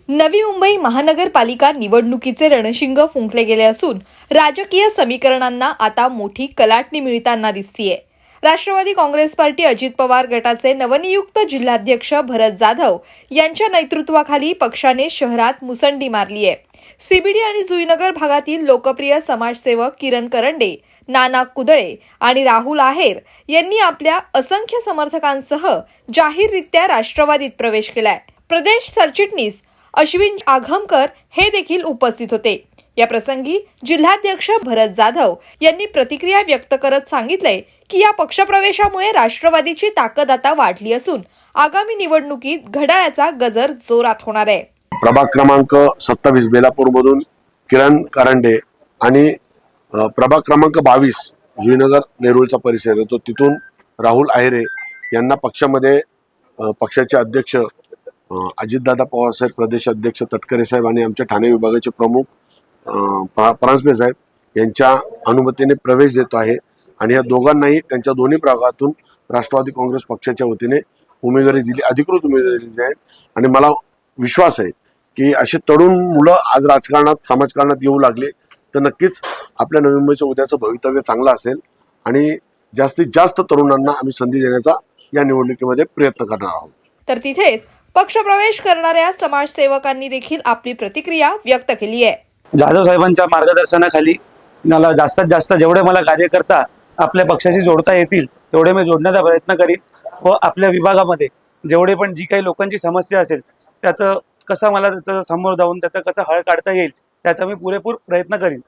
नवी मुंबई महानगरपालिका निवडणुकीचे रणशिंग फुंकले गेले असून राजकीय समीकरणांना आता मोठी कलाटणी मिळताना दिसतीये। राष्ट्रवादी काँग्रेस पार्टी अजित पवार गटाचे नवनियुक्त जिल्हाध्यक्ष भरत जाधव यांच्या नेतृत्वाखाली पक्षाने शहरात मुसंडी मारली आहे। सीबीडी आणि जुईनगर भागातील लोकप्रिय समाजसेवक किरण करंडे, नाना कुदळे आणि राहुल आहेर यांनी आपल्या असंख्य समर्थकांसह जाहीररित्या राष्ट्रवादीत प्रवेश केलाय। प्रदेश सरचिटणीस अश्विन आघमकर हे देखील उपस्थित होते। या प्रसंगी जिल्हाध्यक्ष भरत जाधव यांनी प्रतिक्रिया व्यक्त करत सांगितले की या पक्षप्रवेशामुळे राष्ट्रवादीची ताकद आता वाढली असून आगामी निवडणुकीत घड्याळाचा गजर जोरात होणार आहे। प्रभाग क्रमांक 27 बेलापूर मधून किरण करंडे आणि प्रभाग क्रमांक 22 जुईनगर नेरुळचा परिसर येतो, तिथून राहुल आहेरे यांना पक्षामध्ये पक्षाचे अध्यक्ष अजितदादा पवार साहेब, प्रदेश अध्यक्ष तटकरे साहेब आणि आमच्या ठाणे विभागाचे प्रमुख परांजपे साहेब यांच्या अनुमतीने प्रवेश देतो आहे। आणि या दोघांनाही त्यांच्या दोन्ही प्रभागातून राष्ट्रवादी काँग्रेस पक्षाच्या वतीने उमेदवारी दिली, अधिकृत उमेदवारी दिली आहे। आणि मला विश्वास आहे की असे तरुण मुलं आज राजकारणात समाजकारणात येऊ लागले तर नक्कीच आपल्या नवी मुंबईचं उद्याचं भवितव्य चांगलं असेल आणि जास्तीत जास्त तरुणांना आम्ही संधी देण्याचा या निवडणुकीमध्ये प्रयत्न करणार आहोत। तर तिथेच पक्षप्रवेश करणाऱ्या समाजसेवकांनी देखील आपली प्रतिक्रिया व्यक्त केली आहे। जाधव साहेबांच्या मार्गदर्शनाखाली मला जास्तीत जास्त जेवढे मला कार्यकर्ता आपल्या पक्षाशी जोडता येतील तेवढे मी जोडण्याचा प्रयत्न करीन व आपल्या विभागामध्ये जेवढे पण जी काही लोकांची समस्या असेल त्याचं कसं मला त्याचं समोर जाऊन त्याचं कसं हळ काढता येईल त्याचा मी पुरेपूर प्रयत्न करीन।